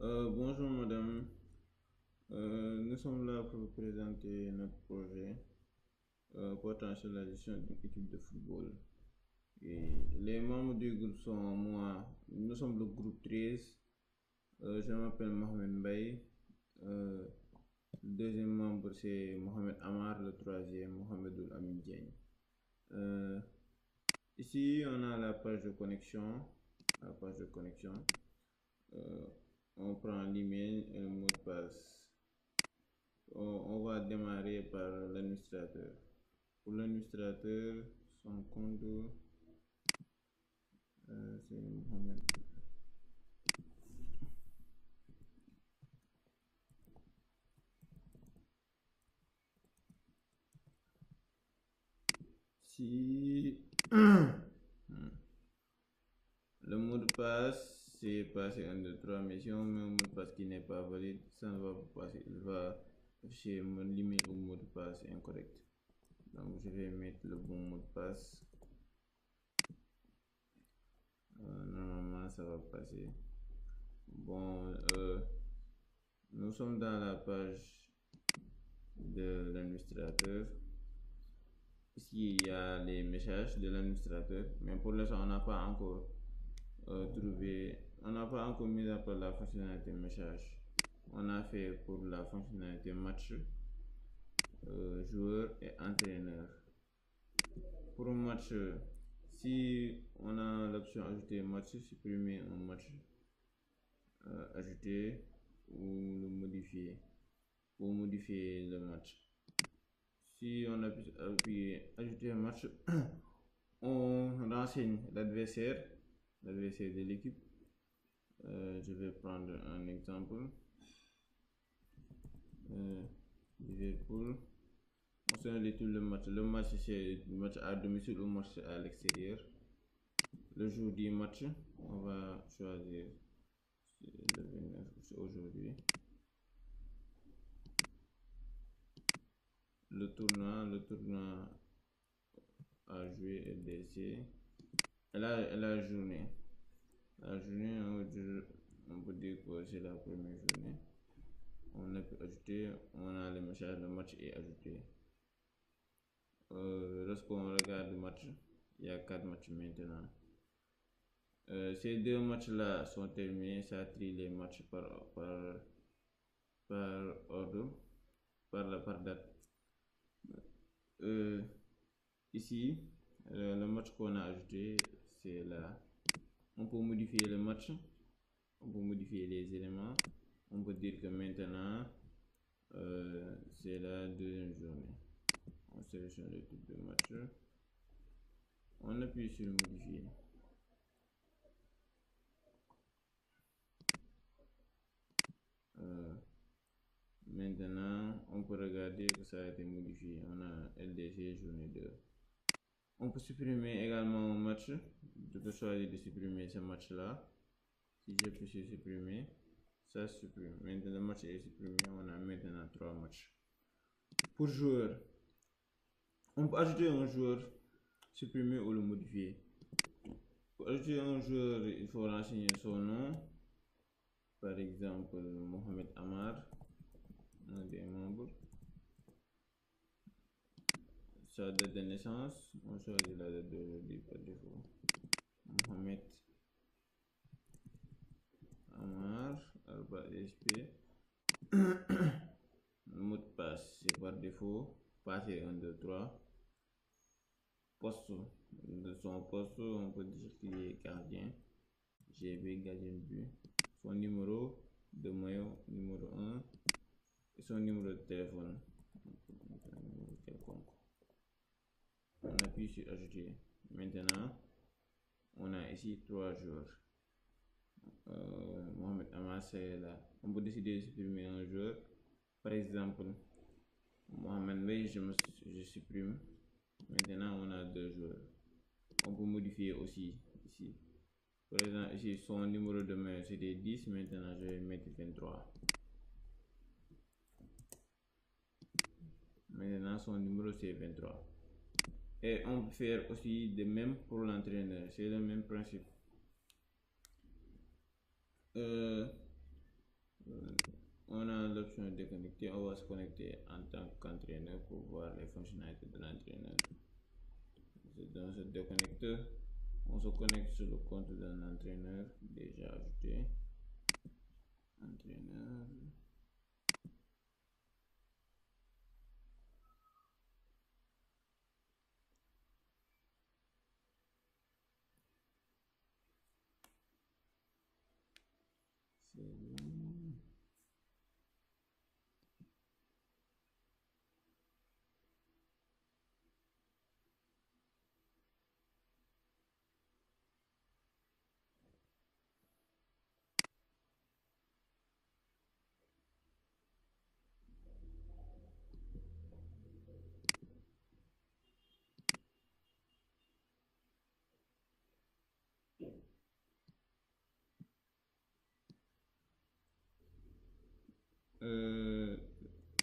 Bonjour madame. Nous sommes là pour vous présenter notre projet portant sur la gestion d'une équipe de football. Et les membres du groupe sont moi, nous sommes le groupe 13. Je m'appelle Mohamed Mbaye. Le deuxième membre c'est Mohamed Amar, le troisième Mohamedoul Amin Diagne. Euh, Ici on a la page de connexion. La page de connexion. Euh, on prend l'email et le mot de passe. On va démarrer par l'administrateur. Pour l'administrateur, son compte c'est Mohamed. Si le mot de passe c'est passé 1, 2, 3, mais si on met un mot de passe qui n'est pas valide, ça ne va pas passer. Il va afficher l'email au mot de passe incorrect. Donc je vais mettre le bon mot de passe. Normalement ça va passer. Bon, nous sommes dans la page de l'administrateur. Ici, il y a les messages de l'administrateur, mais pour l'instant, on n'a pas encore on n'a pas encore mis à part la fonctionnalité message. On a fait pour la fonctionnalité match, joueur et entraîneur. Pour un match, si on a l'option ajouter match, supprimer un match, ajouter ou le modifier, pour modifier le match. Si on appuie ajouter un match, on renseigne l'adversaire de l'équipe. Je vais prendre un exemple. Liverpool. On sélectionne le match. Le match c'est le match à domicile ou match à l'extérieur. Le jour du match, on va choisir le 29, c'est aujourd'hui. Le tournoi à jouer LDC. Et la journée. La journée, on peut dire que c'est la première journée. On a pu ajouter, on a le message, le match est ajouté. Lorsqu'on regarde le match, il y a 4 matchs maintenant. Ces deux matchs-là sont terminés, ça trie les matchs par ordre, par date. Ici, le match qu'on a ajouté, c'est là. On peut modifier le match, on peut modifier les éléments. On peut dire que maintenant, c'est la deuxième journée. On sélectionne le type de match. On appuie sur modifier. Maintenant, on peut regarder que ça a été modifié. On a LDC journée 2. On peut supprimer également un match. Je peux choisir de supprimer ce match-là. Si j'appuie sur supprimer, ça supprime. Maintenant, le match est supprimé. On a maintenant 3 matchs. Pour joueur, on peut ajouter un joueur, supprimer ou le modifier. Pour ajouter un joueur, il faut renseigner son nom. Par exemple, Mohamed Amar, un des membres. Sa date de naissance, on choisit la date d'aujourd'hui par défaut. Mohamed Amar, @sp. Le mot de passe, c'est par défaut. Passer 1, 2, 3. Poste, de son poste, on peut dire qu'il est gardien. GB, gardien de but. Son numéro de maillot, numéro 1. Et son numéro de téléphone. Quelconque. On appuie sur ajouter. Maintenant, on a ici 3 joueurs. Mohamed Amar, c'est là. On peut décider de supprimer un joueur. Par exemple, Mohamed Mbaye, je supprime. Maintenant, on a 2 joueurs. On peut modifier aussi ici. Par exemple, ici, son numéro de main c'était 10. Maintenant, je vais mettre 23. Maintenant, son numéro c'est 23. Et on peut faire aussi de même pour l'entraîneur. C'est le même principe. on a l'option de déconnecter. On va se connecter en tant qu'entraîneur pour voir les fonctionnalités de l'entraîneur. Dans ce déconnecteur, on se connecte sur le compte d'un entraîneur déjà ajouté. Entraîneur. C'est bon.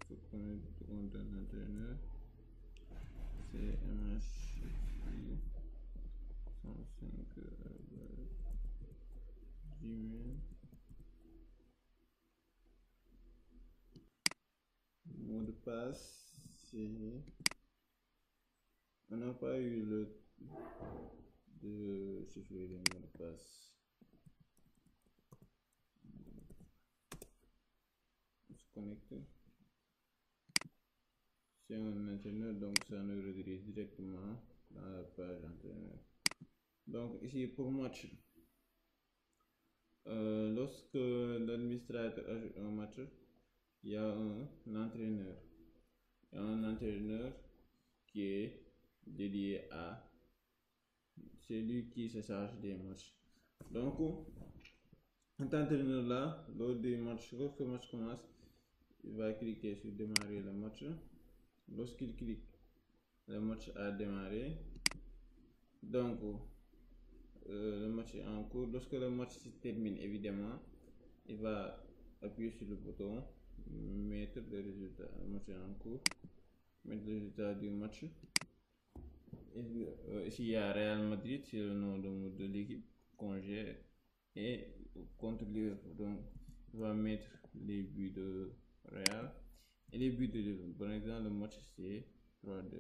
Faut connaître le compte d'un entraîneur. C'est MHI 105 Gmail. Mot de passe, c'est. On n'a pas eu le de chiffrer les mots de passe. On se connecte. C'est un entraîneur, donc ça nous redirige directement dans la page entraîneur. Donc ici pour match, lorsque l'administrateur ajoute un match, il y a un entraîneur. Il y a un entraîneur qui est dédié à celui qui se charge des matchs. Donc, cet entraîneur-là, lors des matchs, lorsque le match commence, il va cliquer sur démarrer le match. Lorsqu'il clique, le match a démarré. Donc, le match est en cours. Lorsque le match se termine, évidemment, il va appuyer sur le bouton, mettre le résultat. Le match est en cours, mettre le résultat du match. Ici, il y a Real Madrid, c'est le nom de l'équipe qu'on gère, et contre Liverpool. Donc, il va mettre les buts de Real et les buts de Liverpool. Par exemple, le match c'est 3-2.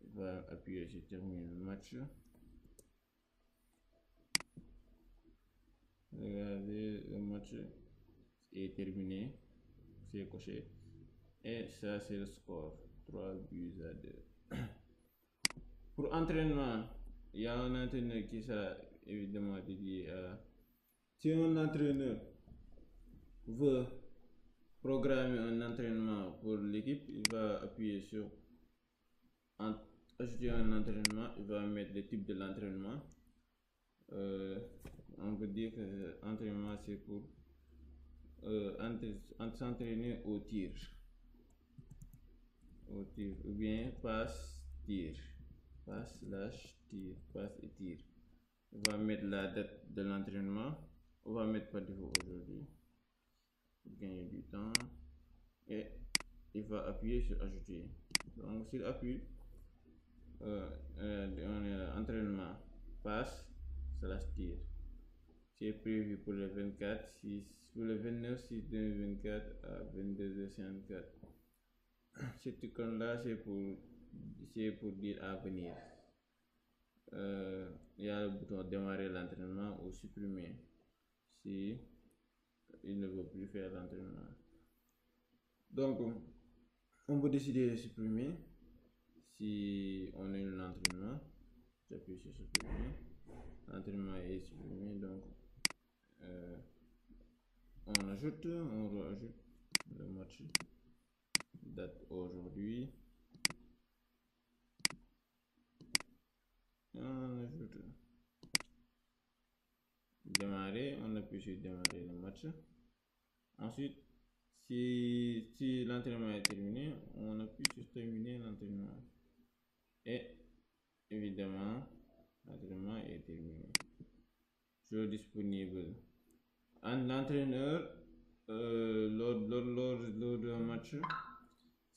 Il va appuyer sur terminer le match. Regardez, le match est terminé, c'est coché. Et ça, c'est le score 3-2. Pour entraînement, il y a un entraîneur qui sera évidemment dédié à. Si un entraîneur veut programmer un entraînement pour l'équipe, il va appuyer sur ajouter un entraînement, il va mettre le type de l'entraînement. On peut dire que l'entraînement c'est pour s'entraîner au tir ou bien passe tir, passe tir, passe et tir. On va mettre la date de l'entraînement, on va mettre par défaut aujourd'hui pour gagner du temps, et il va appuyer sur ajouter. Donc s'il appuie, entraînement passe tir, c'est prévu pour le 24 6 pour le 29 6 2024 à 22h54. Cette icône là c'est pour dire à venir. Il y a le bouton démarrer l'entraînement ou supprimer si il ne veut plus faire l'entraînement. Donc on peut décider de supprimer. Si on a un entraînement, j'appuie sur supprimer. L'entraînement est supprimé, donc on rajoute le match, date aujourd'hui, on ajoute démarrer, on appuie sur démarrer le match. Ensuite, si l'entraînement est terminé, on appuie sur terminer l'entraînement, et évidemment l'entraînement est terminé. Jour disponible. Un entraîneur, lors d'un match,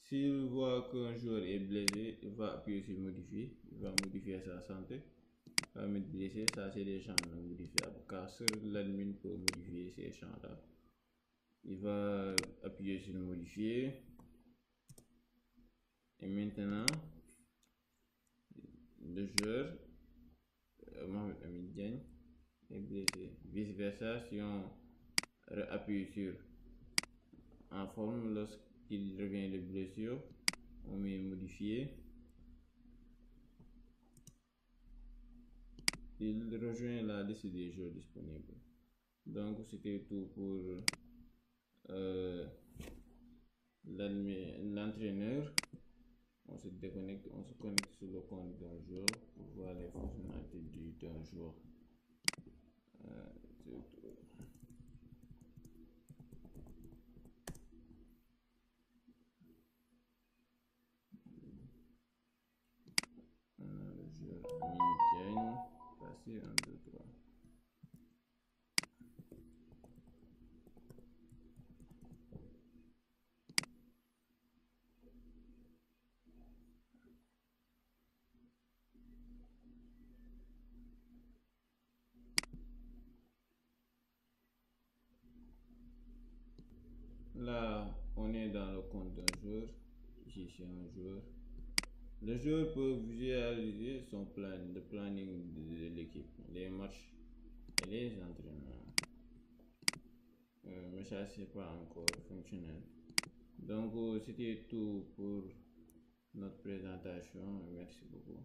s'il voit qu'un joueur est blessé, il va appuyer sur modifier, il va modifier sa santé, il va mettre blessé. Ça c'est des champs non modifiables, car seul l'admin peut modifier ces champs là. Il va appuyer sur modifier. Et maintenant, le joueur, Mohamed Amin Diagne, est blessé. Vice versa, si on appuie sur en forme, lorsqu'il revient de blessure, on met modifier. Il rejoint la liste des joueurs disponibles. Donc c'était tout pour l'entraîneur. On se déconnecte, on se connecte sur le compte d'un joueur pour voir les fonctionnalités d'un joueur. C'est tout. On a le joueur Mintienne, passer 1, 2, 3. Là, on est dans le compte d'un joueur. Ici, c'est un joueur. Le joueur peut visualiser son plan, le planning de l'équipe, les matchs et les entraînements. Mais ça, c'est pas encore fonctionnel. Donc, c'était tout pour notre présentation. Merci beaucoup.